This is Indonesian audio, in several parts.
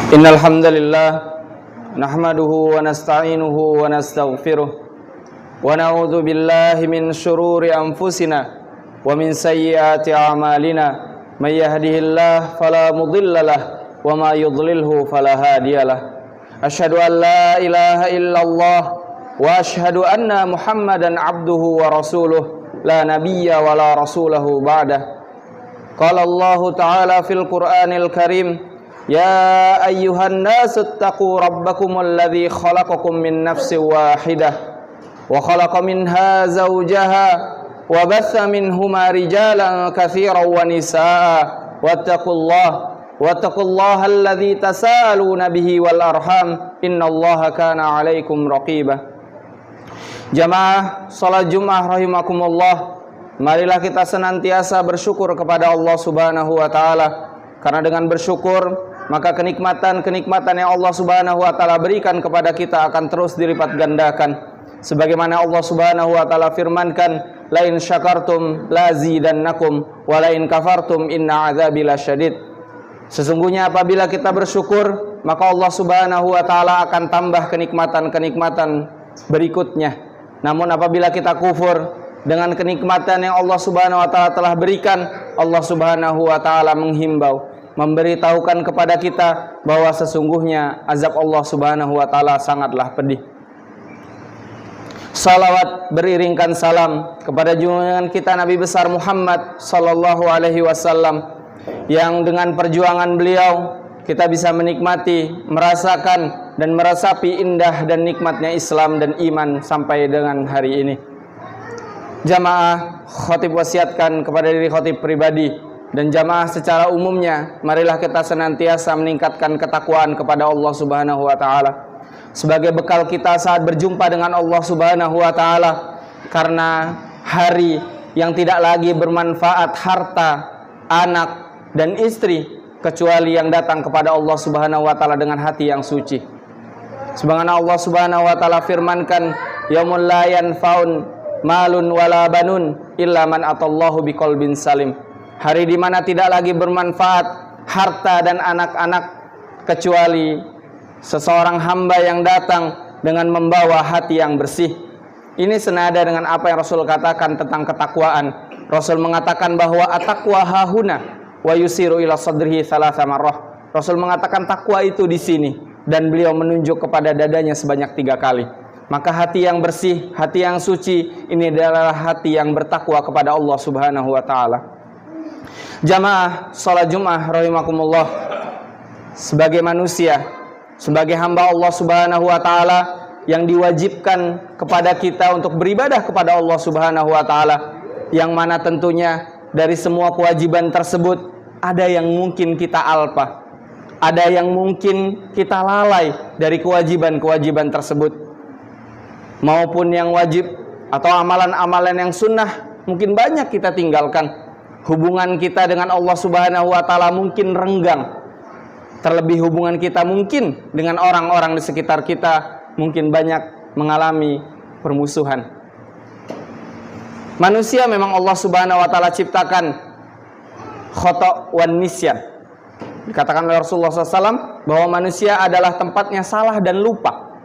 Innal hamdalillah nahmaduhu wa nasta'inuhu wa nastaghfiruh wa na'udzu billahi min shururi anfusina wa min sayyiati a'malina may yahdihillahu fala mudilla lahu wa may yudlilhu fala hadiyalah. Asyhadu an la ilaha illallah wa asyhadu anna Muhammadan abduhu wa rasuluh la nabiyya wa la rasulahu ba'dah. Qala Allah ta'ala fil Qur'anil Karim, ya ayyuhan nasu attaqu rabbakumul ladzi khalaqakum min nafsin wahidah wa khalaqa minha zawjaha wa batha minhuma rijalan katsiran wa nisaa wattaqullaha alladzi tasaaluna bihi wal arham innallaha kana 'alaikum raqiba. Jamaah salat Jumat rahimakumullah, marilah kita senantiasa bersyukur kepada Allah Subhanahu wa taala, karena dengan bersyukur maka kenikmatan-kenikmatan yang Allah Subhanahu wa taala berikan kepada kita akan terus dilipat gandakan. Sebagaimana Allah Subhanahu wa taala firmankan, la in syakartum lazidannakum wa la in kafartum inna adzabi lasyadid. Sesungguhnya apabila kita bersyukur, maka Allah Subhanahu wa taala akan tambah kenikmatan-kenikmatan berikutnya. Namun apabila kita kufur dengan kenikmatan yang Allah Subhanahu wa taala telah berikan, Allah Subhanahu wa taala menghimbau, memberitahukan kepada kita bahwa sesungguhnya azab Allah Subhanahu wa taala sangatlah pedih. Salawat beriringkan salam kepada junjungan kita Nabi besar Muhammad sallallahu alaihi wasallam, yang dengan perjuangan beliau kita bisa menikmati, merasakan dan meresapi indah dan nikmatnya Islam dan iman sampai dengan hari ini. Jamaah, khotib wasiatkan kepada diri khotib pribadi dan jamaah secara umumnya, marilah kita senantiasa meningkatkan ketakwaan kepada Allah Subhanahu wa taala sebagai bekal kita saat berjumpa dengan Allah Subhanahu wa taala, karena hari yang tidak lagi bermanfaat harta, anak dan istri kecuali yang datang kepada Allah Subhanahu wa taala dengan hati yang suci. Sebagaimana Allah Subhanahu wa taala firmankan, yaumul la yanfa'un malun wala banun illa man atallahu biqalbin salim. Hari di mana tidak lagi bermanfaat harta dan anak-anak kecuali seseorang hamba yang datang dengan membawa hati yang bersih. Ini senada dengan apa yang Rasul katakan tentang ketakwaan. Rasul mengatakan bahwa at-taqwa hahuna wa yusiru ila sadrihi thalatha marrah. Rasul mengatakan takwa itu di sini, dan beliau menunjuk kepada dadanya sebanyak 3 kali. Maka hati yang bersih, hati yang suci, ini adalah hati yang bertakwa kepada Allah Subhanahu wa taala. Jamaah salat Jumat rahimakumullah, sebagai manusia, sebagai hamba Allah Subhanahu wa taala yang diwajibkan kepada kita untuk beribadah kepada Allah Subhanahu wa taala, yang mana tentunya dari semua kewajiban tersebut ada yang mungkin kita alpa, ada yang mungkin kita lalai dari kewajiban-kewajiban tersebut, maupun yang wajib atau amalan-amalan yang sunnah mungkin banyak kita tinggalkan. Hubungan kita dengan Allah Subhanahu wa taala mungkin renggang. Terlebih hubungan kita mungkin dengan orang-orang di sekitar kita mungkin banyak mengalami permusuhan. Manusia memang Allah Subhanahu wa taala ciptakan khata' wan nisyan. Dikatakan oleh Rasulullah SAW bahwa manusia adalah tempatnya salah dan lupa.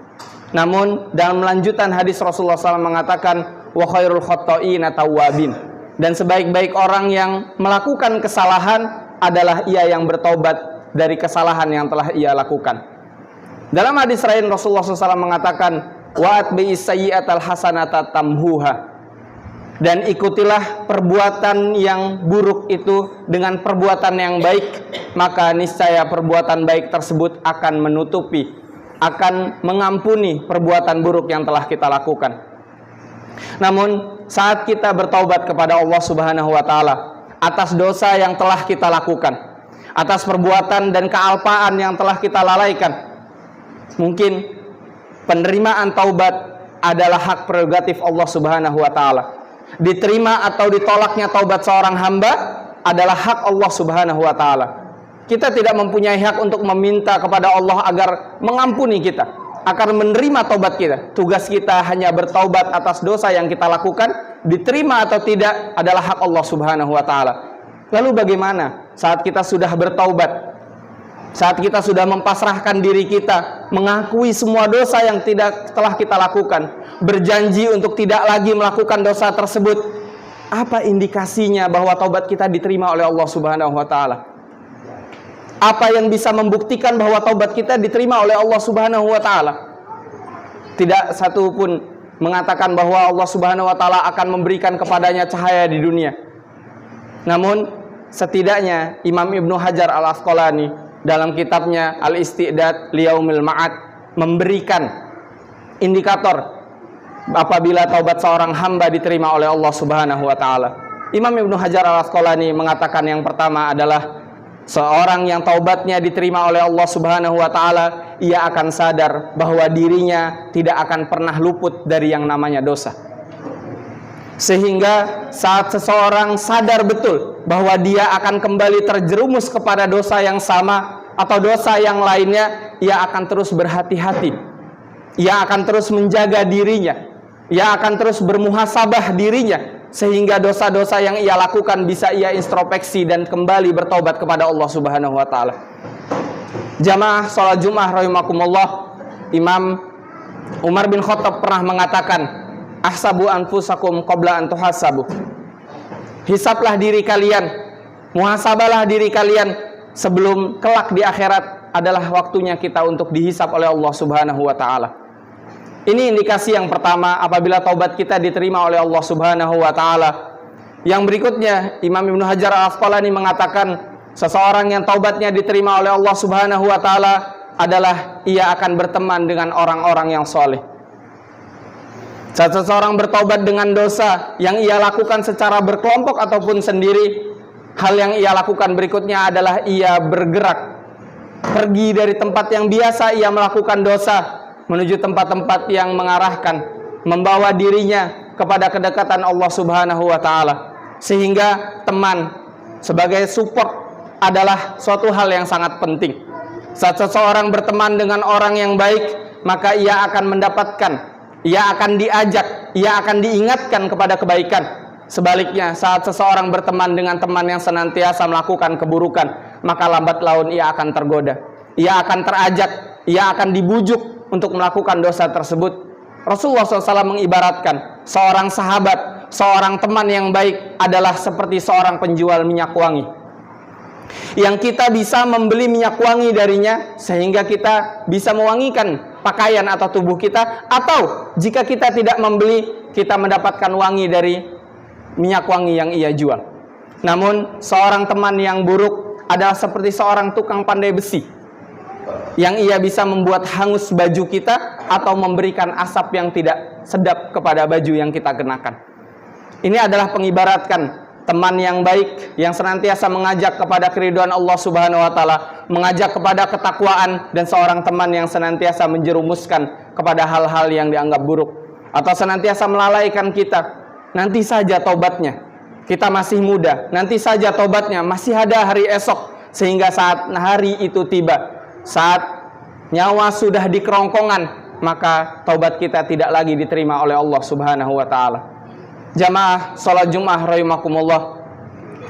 Namun dalam lanjutan hadis Rasulullah SAW mengatakan wa khairul khata'ina tawwabin, dan sebaik-baik orang yang melakukan kesalahan adalah ia yang bertaubat dari kesalahan yang telah ia lakukan. Dalam hadis lain Rasulullah SAW mengatakan wa atbi'is sayyi'atal hasanata tamhuha, dan ikutilah perbuatan yang buruk itu dengan perbuatan yang baik, maka niscaya perbuatan baik tersebut akan menutupi, akan mengampuni perbuatan buruk yang telah kita lakukan. Namun saat kita bertaubat kepada Allah Subhanahu wa taala atas dosa yang telah kita lakukan, atas perbuatan dan kealpaan yang telah kita lalaikan, mungkin penerimaan taubat adalah hak prerogatif Allah Subhanahu wa taala. Diterima atau ditolaknya taubat seorang hamba adalah hak Allah Subhanahu wa taala. Kita tidak mempunyai hak untuk meminta kepada Allah agar mengampuni kita, akan menerima taubat kita. Tugas kita hanya bertaubat atas dosa yang kita lakukan. Diterima atau tidak adalah hak Allah Subhanahu wa taala. Lalu bagaimana saat kita sudah bertaubat? Saat kita sudah mempasrahkan diri kita, mengakui semua dosa yang telah kita lakukan, berjanji untuk tidak lagi melakukan dosa tersebut, apa indikasinya bahwa taubat kita diterima oleh Allah Subhanahu wa taala? Apa yang bisa membuktikan bahwa taubat kita diterima oleh Allah Subhanahu wa taala? Tidak satu pun mengatakan bahwa Allah Subhanahu wa taala akan memberikan kepadanya cahaya di dunia. Namun setidaknya Imam Ibnu Hajar Al-Asqalani dalam kitabnya Al-Isti'dad Liyaumil Ma'ad memberikan indikator apabila taubat seorang hamba diterima oleh Allah Subhanahu wa taala. Imam Ibnu Hajar Al-Asqalani mengatakan yang pertama adalah seorang yang taubatnya diterima oleh Allah Subhanahu wa taala, ia akan sadar bahwa dirinya tidak akan pernah luput dari yang namanya dosa. Sehingga saat seseorang sadar betul bahwa dia akan kembali terjerumus kepada dosa yang sama atau dosa yang lainnya, ia akan terus berhati-hati. Ia akan terus menjaga dirinya. Ia akan terus bermuhasabah dirinya, sehingga dosa-dosa yang ia lakukan bisa ia introspeksi dan kembali bertobat kepada Allah Subhanahu wa taala. Jamaah salat Jumat rahimakumullah, Imam Umar bin Khattab pernah mengatakan, ahsabu anfusakum qabla an tuhasabu. Hisablah diri kalian, muhasabalah diri kalian sebelum kelak di akhirat adalah waktunya kita untuk dihisab oleh Allah Subhanahu wa taala. Ini indikasi yang pertama apabila taubat kita diterima oleh Allah Subhanahu wa taala. Yang berikutnya, Imam Ibnu Hajar Al-Asqalani mengatakan seseorang yang taubatnya diterima oleh Allah Subhanahu wa taala adalah ia akan berteman dengan orang-orang yang soleh. Saat seseorang bertaubat dengan dosa yang ia lakukan secara berkelompok ataupun sendiri, hal yang ia lakukan berikutnya adalah ia bergerak pergi dari tempat yang biasa ia melakukan dosa menuju tempat-tempat yang mengarahkan, membawa dirinya kepada kedekatan Allah Subhanahu wa taala. Sehingga teman sebagai support adalah suatu hal yang sangat penting. Saat seseorang berteman dengan orang yang baik, maka ia akan mendapatkan, ia akan diajak, ia akan diingatkan kepada kebaikan. Sebaliknya, saat seseorang berteman dengan teman yang senantiasa melakukan keburukan, maka lambat laun ia akan tergoda. Ia akan terajak, ia akan dibujuk untuk melakukan dosa tersebut. Rasulullah SAW mengibaratkan seorang sahabat, seorang teman yang baik adalah seperti seorang penjual minyak wangi, yang kita bisa membeli minyak wangi darinya sehingga kita bisa mewangikan pakaian atau tubuh kita, atau jika kita tidak membeli, kita mendapatkan wangi dari minyak wangi yang ia jual. Namun seorang teman yang buruk adalah seperti seorang tukang pandai besi, yang ia bisa membuat hangus baju kita atau memberikan asap yang tidak sedap kepada baju yang kita kenakan. Ini adalah pengibaratkan teman yang baik yang senantiasa mengajak kepada keridhaan Allah Subhanahu wa taala, mengajak kepada ketakwaan, dan seorang teman yang senantiasa menjerumuskan kepada hal-hal yang dianggap buruk atau senantiasa melalaikan kita. Nanti saja tobatnya, kita masih muda, nanti saja tobatnya, masih ada hari esok. Sehingga saat hari itu tiba, saat nyawa sudah di kerongkongan, maka taubat kita tidak lagi diterima oleh Allah Subhanahu wa taala. Jamaah salat Jumat rahimakumullah,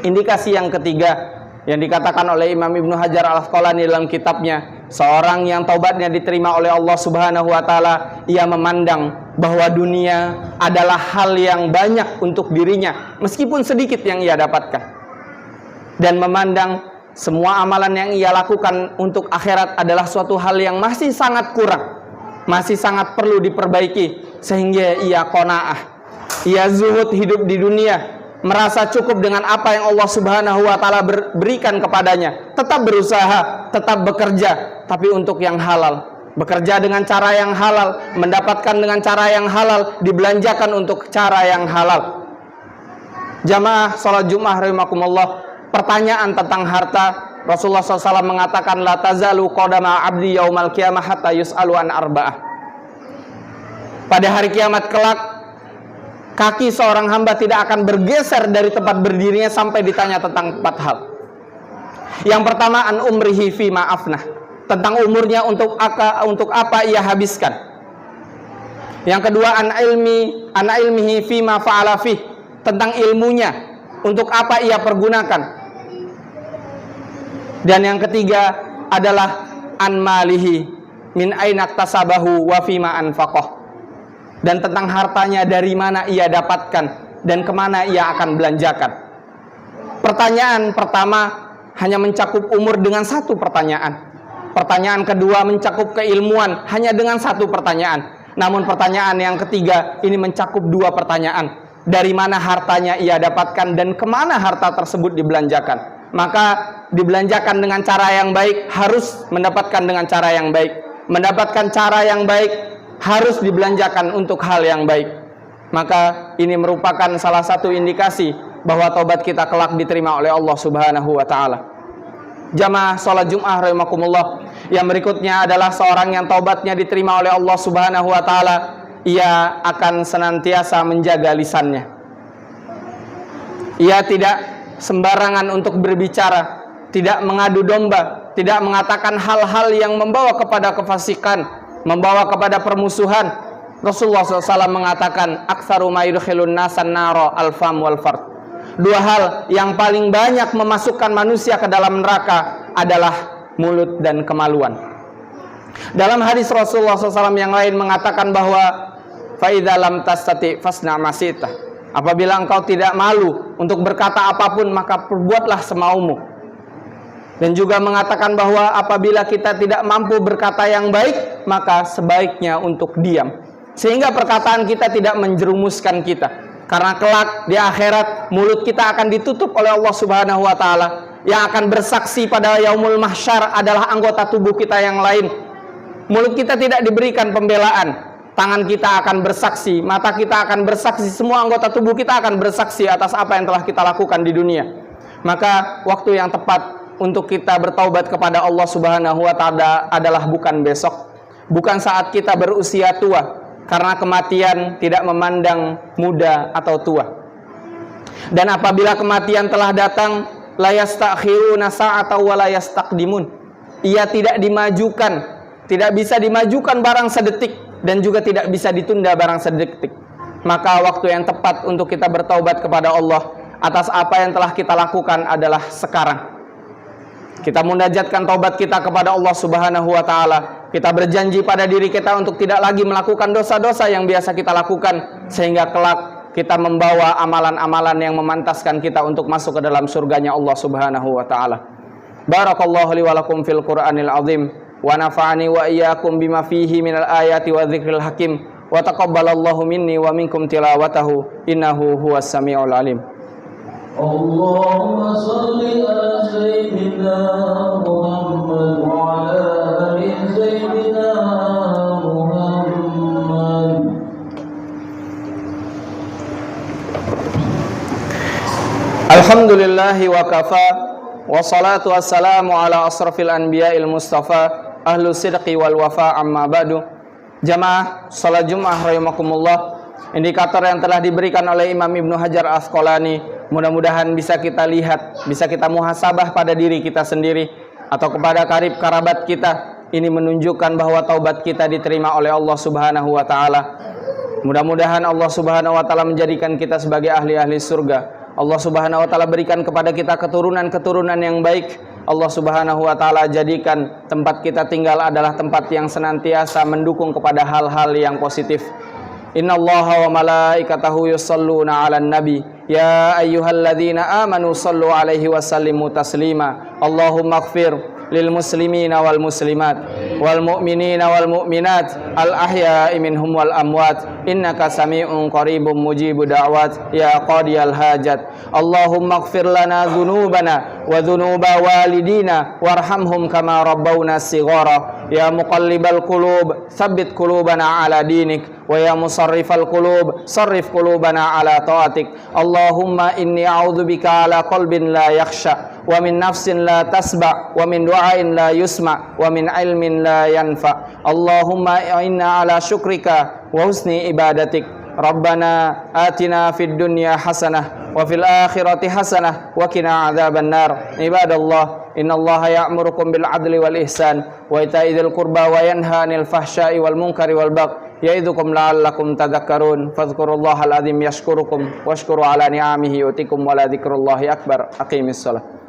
indikasi yang ketiga yang dikatakan oleh Imam Ibnu Hajar Al-Asqalani dalam kitabnya, seorang yang taubatnya diterima oleh Allah Subhanahu wa taala, ia memandang bahwa dunia adalah hal yang banyak untuk dirinya meskipun sedikit yang ia dapatkan, dan memandang semua amalan yang ia lakukan untuk akhirat adalah suatu hal yang masih sangat kurang, masih sangat perlu diperbaiki, sehingga ia qanaah, ia zuhud hidup di dunia, merasa cukup dengan apa yang Allah Subhanahu wa taala berikan kepadanya. Tetap berusaha, tetap bekerja, tapi untuk yang halal. Bekerja dengan cara yang halal, mendapatkan dengan cara yang halal, dibelanjakan untuk cara yang halal. Jamaah salat Jumat rahimakumullah, pertanyaan tentang harta, Rasulullah SAW mengatakan, la tazalu qadama abdi yaumal qiyamah hatta yus'alu an arba'ah. Pada hari kiamat kelak, kaki seorang hamba tidak akan bergeser dari tempat berdirinya sampai ditanya tentang 4 hal. Yang pertama, an umrihi fi ma'afnah, tentang umurnya untuk apa ia habiskan. Yang kedua, an ilmihi fi ma fa'ala fih, tentang ilmunya untuk apa ia pergunakan. Dan yang ketiga, adalah an malihi min aina iktasabahu wa fima anfaqah. Dan tentang hartanya dari mana ia dapatkan dan kemana ia akan belanjakan. Pertanyaan pertama hanya mencakup umur dengan satu pertanyaan. Pertanyaan kedua mencakup keilmuan hanya dengan satu pertanyaan. Namun pertanyaan yang ketiga ini mencakup dua pertanyaan. Dari mana hartanya ia dapatkan dan kemana harta tersebut dibelanjakan. Maka dibelanjakan dengan cara yang baik harus mendapatkan dengan cara yang baik. Mendapatkan cara yang baik harus dibelanjakan untuk hal yang baik. Maka ini merupakan salah satu indikasi bahwa taubat kita kelak diterima oleh Allah Subhanahu wa taala. Jamaah salat Jumat rahimakumullah, yang berikutnya adalah seorang yang taubatnya diterima oleh Allah Subhanahu wa taala, ia akan senantiasa menjaga lisannya. Ia tidak sembarangan untuk berbicara, tidak mengadu domba, tidak mengatakan hal-hal yang membawa kepada kefasikan, membawa kepada permusuhan. Rasulullah SAW mengatakan, aktsaru ma yudkhilun nasan nara al-fam wal fard. Dua hal yang paling banyak memasukkan manusia ke dalam neraka adalah mulut dan kemaluan. Dalam hadis Rasulullah SAW yang lain mengatakan bahwa fa idza lam tastati fasna masita. Apabila engkau tidak malu untuk berkata apapun, maka perbuatlah semaumu. Dan juga mengatakan bahwa apabila kita tidak mampu berkata yang baik, maka sebaiknya untuk diam. Sehingga perkataan kita tidak menjerumuskan kita. Karena kelak di akhirat mulut kita akan ditutup oleh Allah Subhanahu wa taala. Yang akan bersaksi pada yaumul mahsyar adalah anggota tubuh kita yang lain. Mulut kita tidak diberikan pembelaan. Tangan kita akan bersaksi, mata kita akan bersaksi, semua anggota tubuh kita akan bersaksi atas apa yang telah kita lakukan di dunia. Maka waktu yang tepat untuk kita bertaubat kepada Allah Subhanahu wa taala adalah bukan besok, bukan saat kita berusia tua. Karena kematian tidak memandang muda atau tua. Dan apabila kematian telah datang, la yastakhiruna sa'atan wa la yastaqdimun. Ia tidak dimajukan, tidak bisa dimajukan barang sedetik dan juga tidak bisa ditunda barang sedetik. Maka waktu yang tepat untuk kita bertaubat kepada Allah atas apa yang telah kita lakukan adalah sekarang. Kita munajatkan taubat kita kepada Allah Subhanahu wa taala. Kita berjanji pada diri kita untuk tidak lagi melakukan dosa-dosa yang biasa kita lakukan, sehingga kelak kita membawa amalan-amalan yang memantaskan kita untuk masuk ke dalam surganya Allah Subhanahu wa taala. Barakallahu li wa lakum fil Qur'anil azim wa nafa'ani wa iyyakum bima fihi minal ayati wa dzikril hakim wa taqabbalallahu minni wa minkum tilawatahu innahu huwas samiul alim. Allahumma salli ala sayyidina Muhammad wa ala ali sayyidina Muhammad. Alhamdulillahi wa kafa wa salatu wassalamu ala asrafil anbiya'il mustafa ahlu sidqi wal wafa amma ba'du. Jamaah salat Jumat rahimakumullah, indikator yang telah diberikan oleh Imam Ibnu Hajar Asqalani mudah-mudahan bisa kita lihat, bisa kita muhasabah pada diri kita sendiri atau kepada karib kerabat kita. Ini menunjukkan bahwa taubat kita diterima oleh Allah Subhanahu wa taala. Mudah-mudahan Allah Subhanahu wa taala menjadikan kita sebagai ahli-ahli surga. Allah Subhanahu wa taala berikan kepada kita keturunan-keturunan yang baik. Allah Subhanahu wa taala jadikan tempat kita tinggal adalah tempat yang senantiasa mendukung kepada hal-hal yang positif. Innallaha wa malaikatahu yusholluna 'alan nabi ya ayyuhalladzina amanu shallu 'alaihi wa sallimu taslima. Allahumma ighfir lil muslimina wal muslimat wal mu'minina wal mu'minat al ahya'i minhum wal amwat innaka sami'un qaribun mujibud da'wat ya qadiyal hajat. Allahumma ighfir lana dhunubana wa dhunuba walidina warhamhum kama rabbawna shighara ya muqallibal qulub tsabbit qulubana ala dinik wa ya musarrifal qulub sarrif qulubana ala taatik. Allahumma inni a'udzubika ala qalbin la yakhsha wa min nafsin la tasba wa min du'ain la yusma wa min ilmin la yanfa. Allahumma inna ala syukrika wa husni ibadatik. Rabbana atina fid dunya hasanah wa fil akhirati hasanah wa qina adzaban nar. Ibadallah, innallaha ya'murukum bil adli wal ihsan wa ita'i dzil qurba wa yanha 'anil fahsya'i wal munkari wal baghi ya'idzukum la'allakum tadhakkarun. Fadhkurullahal azim yashkurukum washkuru ala ni'amihi yu'tikum wa la dzikrullahi akbar. Aqimissalah.